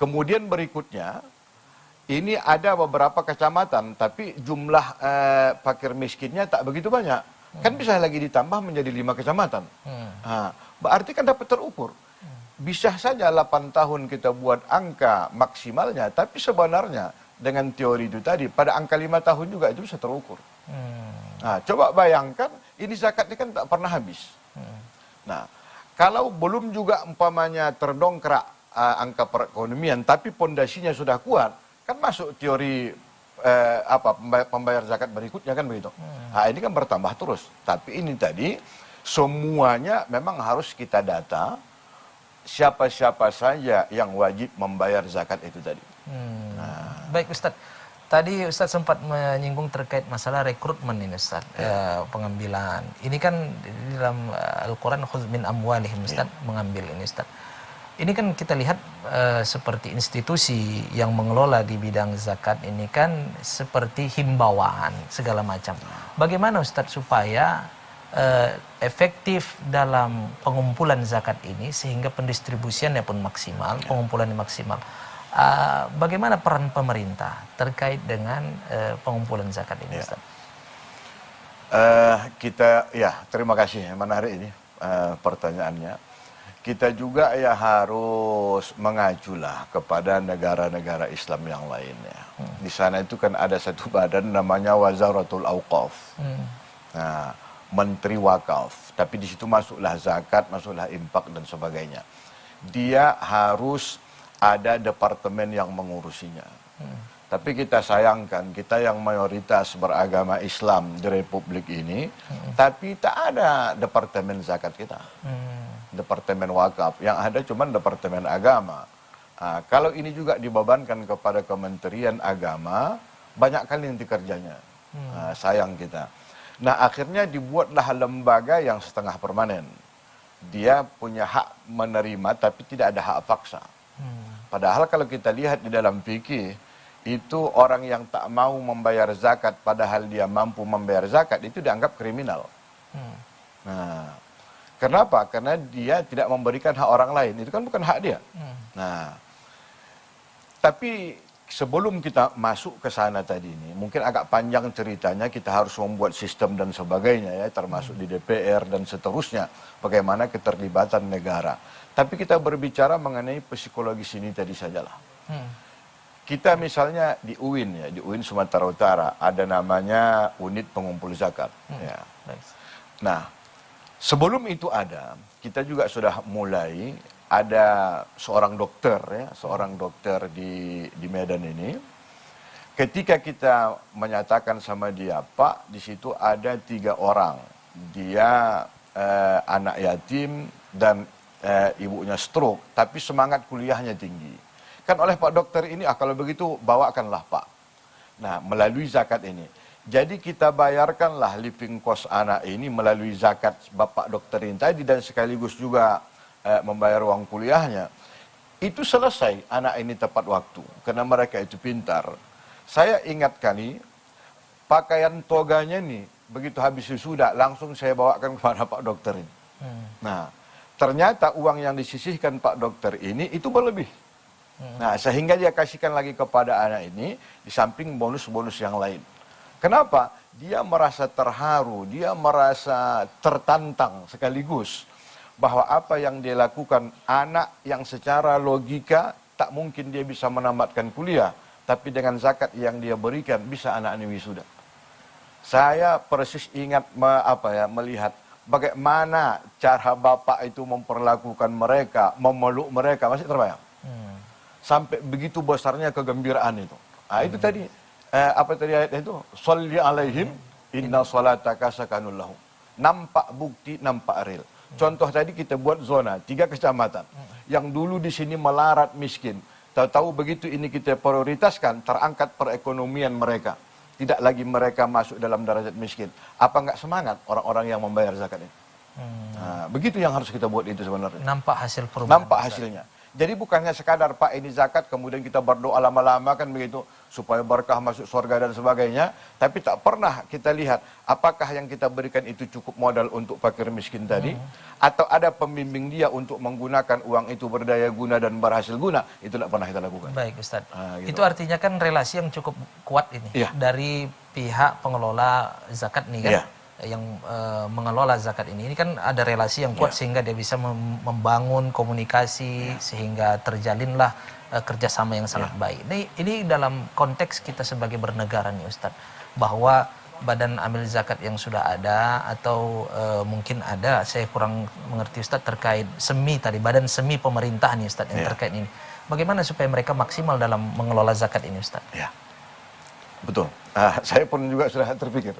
Kemudian berikutnya, ini ada beberapa kecamatan, tapi jumlah fakir miskinnya tak begitu banyak. Kan bisa lagi ditambah menjadi 5 kecamatan. Berarti kan dapat terukur. Bisa saja 8 tahun kita buat angka maksimalnya, tapi sebenarnya dengan teori itu tadi, pada angka 5 tahun juga itu bisa terukur. Nah, coba bayangkan, ini zakatnya kan tak pernah habis. Nah, kalau belum juga umpamanya terdongkrak angka perekonomian, tapi pondasinya sudah kuat, kan masuk teori pembayar zakat berikutnya kan begitu. Nah, ini kan bertambah terus. Tapi ini tadi semuanya memang harus kita data siapa-siapa saja yang wajib membayar zakat itu tadi. Baik Ustadz, tadi Ustadz sempat menyinggung terkait masalah rekrutmen ini Ustadz, pengambilan. Ini kan di dalam Al-Quran khudz min amwalihim Ustadz, mengambil ini Ustadz. Ini kan kita lihat seperti institusi yang mengelola di bidang zakat ini kan seperti himbauan segala macam. Bagaimana Ustadz supaya efektif dalam pengumpulan zakat ini sehingga pendistribusiannya pun maksimal, pengumpulannya maksimal. Bagaimana peran pemerintah terkait dengan pengumpulan zakat ini Ustadz? Terima kasih, menarik ini pertanyaannya. Kita juga ya harus mengaculah kepada negara-negara Islam yang lainnya. Di sana itu kan ada satu badan namanya Wazaratul Auqaf. Nah, Menteri Wakaf. Tapi di situ masuklah zakat, masuklah infak dan sebagainya. Dia harus ada departemen yang mengurusinya. Tapi kita sayangkan, kita yang mayoritas beragama Islam di Republik ini, tapi tak ada departemen zakat kita. Departemen wakaf, yang ada cuma departemen agama. Kalau ini juga dibebankan kepada Kementerian Agama, banyak kali nanti kerjanya. Sayang kita. Nah, akhirnya dibuatlah lembaga yang setengah permanen. Dia punya hak menerima, tapi tidak ada hak paksa. Padahal kalau kita lihat di dalam fikih, itu orang yang tak mau membayar zakat padahal dia mampu membayar zakat, itu dianggap kriminal. Nah, kenapa? Karena dia tidak memberikan hak orang lain. Itu kan bukan hak dia. Nah, tapi sebelum kita masuk ke sana tadi ini, mungkin agak panjang ceritanya, kita harus membuat sistem dan sebagainya ya, termasuk di DPR dan seterusnya, bagaimana keterlibatan negara. Tapi kita berbicara mengenai psikologis ini tadi sajalah. Kita misalnya di UIN ya, di UIN Sumatera Utara ada namanya unit pengumpul zakat. Ya. Nah, sebelum itu ada, kita juga sudah mulai ada seorang dokter ya, seorang dokter di Medan ini. Ketika kita menyatakan sama dia, Pak, di situ ada 3 orang. Dia anak yatim dan ibunya stroke, tapi semangat kuliahnya tinggi. Kan oleh Pak dokter ini, kalau begitu bawakanlah Pak. Nah, melalui zakat ini. Jadi kita bayarkanlah living cost anak ini melalui zakat Bapak dokter ini tadi, dan sekaligus juga membayar uang kuliahnya. Itu selesai anak ini tepat waktu, karena mereka itu pintar. Saya ingat kali, pakaian toganya nih, begitu habis wisuda, langsung saya bawakan kepada Pak dokter ini. Nah, ternyata uang yang disisihkan Pak dokter ini itu berlebih. Nah, sehingga dia kasihkan lagi kepada anak ini, di samping bonus-bonus yang lain. Kenapa? Dia merasa terharu, dia merasa tertantang sekaligus. Bahwa apa yang dia lakukan, anak yang secara logika tak mungkin dia bisa menamatkan kuliah. Tapi dengan zakat yang dia berikan, bisa anak ini wisuda. Saya persis ingat melihat bagaimana cara bapak itu memperlakukan mereka, memeluk mereka. Masih terbayang? Sampai begitu besarnya kegembiraan itu. Itu tadi, apa tadi ayat itu? Sholli alaihim inna sholataka sakanul lahum. Nampak bukti, nampak real. Contoh tadi kita buat zona, 3 kecamatan. Yang dulu di sini melarat miskin. Tahu-tahu begitu ini kita prioritaskan, terangkat perekonomian mereka. Tidak lagi mereka masuk dalam derajat miskin. Apa enggak semangat orang-orang yang membayar zakat ini? Nah, begitu yang harus kita buat itu sebenarnya. Nampak hasil perubahan. Nampak hasilnya. Jadi bukannya sekadar Pak ini zakat, kemudian kita berdoa lama-lama kan begitu, supaya berkah masuk surga dan sebagainya. Tapi tak pernah kita lihat apakah yang kita berikan itu cukup modal untuk fakir miskin tadi, atau ada pembimbing dia untuk menggunakan uang itu berdaya guna dan berhasil guna. Itu tidak pernah kita lakukan. Baik Ustaz. Gitu. Itu artinya kan relasi yang cukup kuat ini dari pihak pengelola zakat nih kan. Yang mengelola zakat ini kan ada relasi yang kuat sehingga dia bisa membangun komunikasi sehingga terjalinlah kerjasama yang sangat baik. Ini dalam konteks kita sebagai bernegara nih Ustadz, bahwa badan amil zakat yang sudah ada atau mungkin ada, saya kurang mengerti Ustadz terkait SEMI tadi, badan SEMI pemerintah nih Ustadz yang terkait ini. Bagaimana supaya mereka maksimal dalam mengelola zakat ini Ustadz? Betul. Saya pun juga sudah terpikir.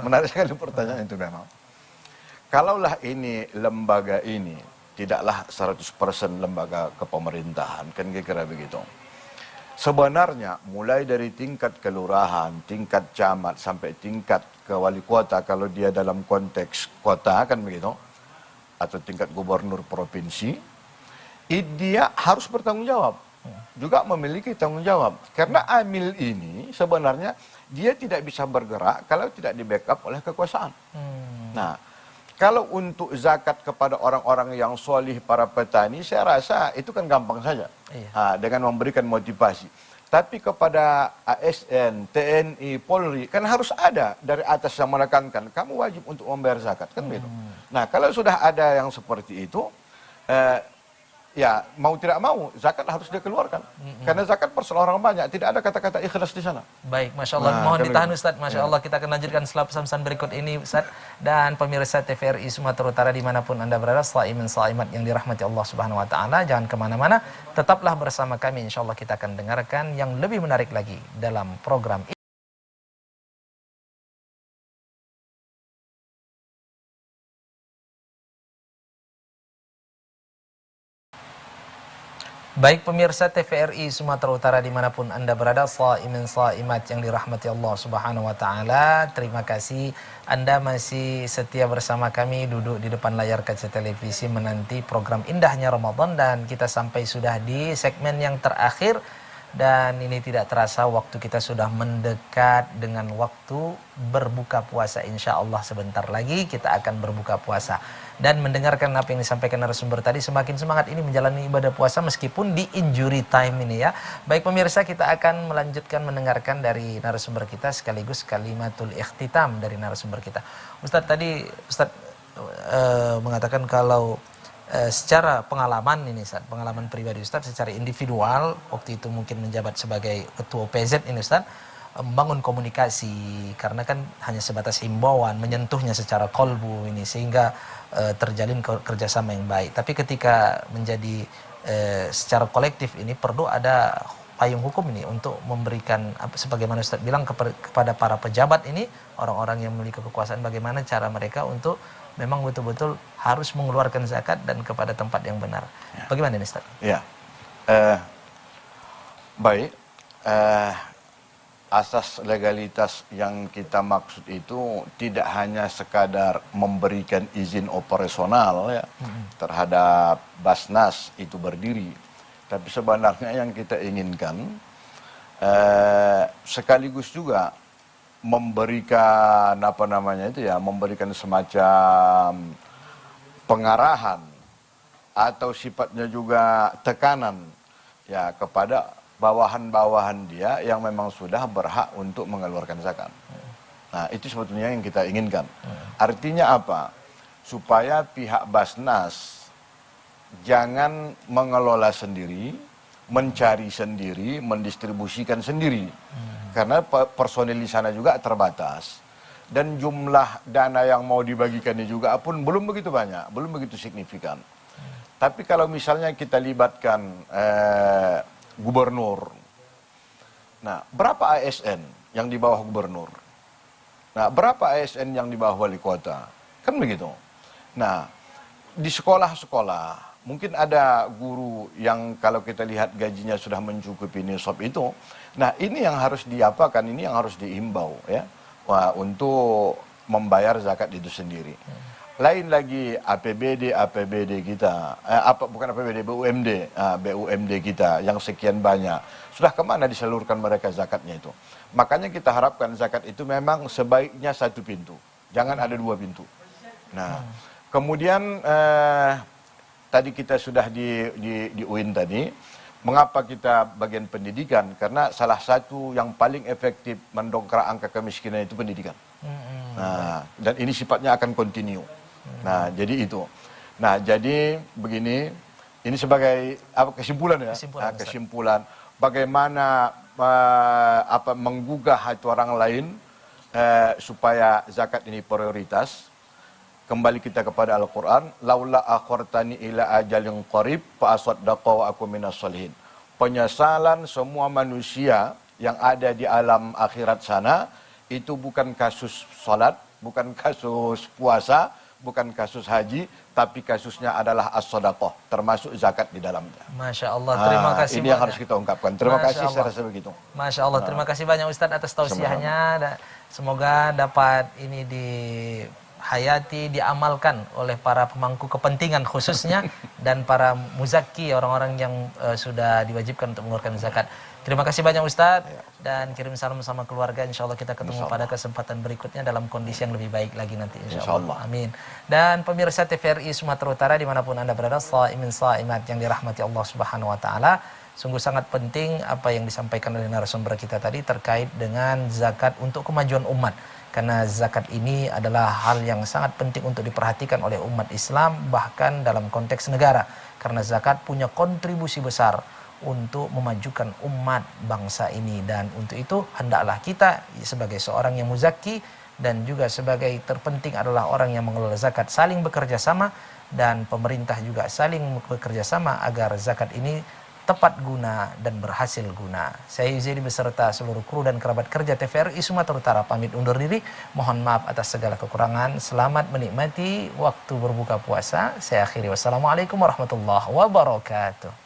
Menarik sekali pertanyaan itu memang. Kalaulah ini lembaga ini tidaklah 100% lembaga kepemerintahan, kan kira-kira begitu. Sebenarnya mulai dari tingkat kelurahan, tingkat camat sampai tingkat ke wali kota kalau dia dalam konteks kota kan begitu, atau tingkat gubernur provinsi, dia harus bertanggung jawab. Juga memiliki tanggung jawab. Karena amil ini sebenarnya dia tidak bisa bergerak kalau tidak di backup oleh kekuasaan. Nah, kalau untuk zakat kepada orang-orang yang solih, para petani, saya rasa itu kan gampang saja. Dengan memberikan motivasi. Tapi kepada ASN, TNI, Polri, kan harus ada dari atas yang menekankan, kamu wajib untuk membayar zakat, kan begitu. Nah, kalau sudah ada yang seperti itu, ya mau tidak mau zakat harus dikeluarkan. Karena zakat persoalan orang banyak, tidak ada kata-kata ikhlas di sana. Baik, Masya Allah. Mohon ditahan Ustadz, Masya Allah. Kita akan lanjutkan setelah pesan-pesan berikut ini Ustadz. Dan pemirsa TVRI Sumatera Utara dimanapun Anda berada, shaimin shaimat yang dirahmati Allah Subhanahu Wa Taala. Jangan kemana-mana, tetaplah bersama kami. Insya Allah kita akan dengarkan yang lebih menarik lagi dalam program ini. Baik pemirsa TVRI Sumatera Utara dimanapun Anda berada, shaimin shaimat yang dirahmati Allah Subhanahu Wa Taala. Terima kasih Anda masih setia bersama kami duduk di depan layar kaca televisi menanti program indahnya Ramadan, dan kita sampai sudah di segmen yang terakhir. Dan ini tidak terasa waktu kita sudah mendekat dengan waktu berbuka puasa. Insya Allah sebentar lagi kita akan berbuka puasa. Dan mendengarkan apa yang disampaikan narasumber tadi, semakin semangat ini menjalani ibadah puasa meskipun di injury time ini ya. Baik pemirsa, kita akan melanjutkan mendengarkan dari narasumber kita sekaligus kalimatul ikhtitam dari narasumber kita. Ustadz tadi, Ustadz mengatakan kalau secara pengalaman ini Ustaz, pengalaman pribadi Ustaz secara individual, waktu itu mungkin menjabat sebagai ketua PZ ini Ustaz, membangun komunikasi karena kan hanya sebatas himbauan, menyentuhnya secara kolbu ini sehingga terjalin kerjasama yang baik. Tapi ketika menjadi secara kolektif ini perlu ada payung hukum ini untuk memberikan sebagaimana Ustaz bilang kepada para pejabat ini, orang-orang yang memiliki kekuasaan, bagaimana cara mereka untuk memang betul-betul harus mengeluarkan zakat dan kepada tempat yang benar. Ya. Bagaimana ini Ustaz? Ya, baik. Asas legalitas yang kita maksud itu tidak hanya sekadar memberikan izin operasional ya, terhadap Basnas itu berdiri, tapi sebenarnya yang kita inginkan sekaligus juga memberikan memberikan semacam pengarahan atau sifatnya juga tekanan ya kepada bawahan-bawahan dia yang memang sudah berhak untuk mengeluarkan zakat. Nah, itu sebetulnya yang kita inginkan. Artinya apa? Supaya pihak Basnas jangan mengelola sendiri, mencari sendiri, mendistribusikan sendiri. Karena personil di sana juga terbatas. Dan jumlah dana yang mau dibagikannya juga pun belum begitu banyak, belum begitu signifikan. Tapi kalau misalnya kita libatkan gubernur, nah berapa ASN yang di bawah gubernur? Nah berapa ASN yang di bawah wali kota? Kan begitu. Nah di sekolah-sekolah, mungkin ada guru yang kalau kita lihat gajinya sudah mencukupi nisab itu. Nah ini yang harus diapakan, ini yang harus diimbau ya, untuk membayar zakat itu sendiri. Lain lagi APBD kita, bukan APBD, BUMD kita yang sekian banyak. Sudah kemana disalurkan mereka zakatnya itu? Makanya kita harapkan zakat itu memang sebaiknya satu pintu, jangan ada dua pintu. Nah kemudian tadi kita sudah di UIN tadi. Mengapa kita bagian pendidikan? Karena salah satu yang paling efektif mendongkrak angka kemiskinan itu pendidikan. Nah, dan ini sifatnya akan continue. Nah, jadi itu. Nah, jadi begini, ini sebagai kesimpulan ya. Kesimpulan bagaimana menggugah hati orang lain supaya zakat ini prioritas. Kembali kita kepada Al-Quran, laula akhartani ila ajalin qarib fa asaddaqu wa aku minas solihin. Penyesalan semua manusia yang ada di alam akhirat sana itu bukan kasus salat, bukan kasus puasa, bukan kasus haji, tapi kasusnya adalah as-sadaqah, termasuk zakat di dalamnya. Masya Allah, terima kasih ini yang banyak. harus kita ungkapkan. Terima Masya kasih, Allah. saya rasa begitu. Masya Allah, terima kasih banyak Ustadz atas tausiahnya. Semoga dapat ini dihayati, diamalkan oleh para pemangku kepentingan khususnya dan para muzaki, orang-orang yang sudah diwajibkan untuk mengeluarkan zakat. Terima kasih banyak Ustadz dan kirim salam sama keluarga. Insya Allah kita ketemu pada kesempatan berikutnya dalam kondisi yang lebih baik lagi nanti. Insya Allah. Amin. Dan pemirsa TVRI Sumatera Utara dimanapun Anda berada, shaimin shaimat yang dirahmati Allah Subhanahu Wa Taala. Sungguh sangat penting apa yang disampaikan oleh narasumber kita tadi terkait dengan zakat untuk kemajuan umat. Karena zakat ini adalah hal yang sangat penting untuk diperhatikan oleh umat Islam bahkan dalam konteks negara. Karena zakat punya kontribusi besar untuk memajukan umat bangsa ini, dan untuk itu hendaklah kita sebagai seorang yang muzaki dan juga sebagai terpenting adalah orang yang mengelola zakat saling bekerja sama, dan pemerintah juga saling bekerja sama agar zakat ini tepat guna dan berhasil guna. Saya Yuzairi beserta seluruh kru dan kerabat kerja TVRI Sumatera Utara pamit undur diri. Mohon maaf atas segala kekurangan. Selamat menikmati waktu berbuka puasa. Saya akhiri. Wassalamualaikum warahmatullahi wabarakatuh.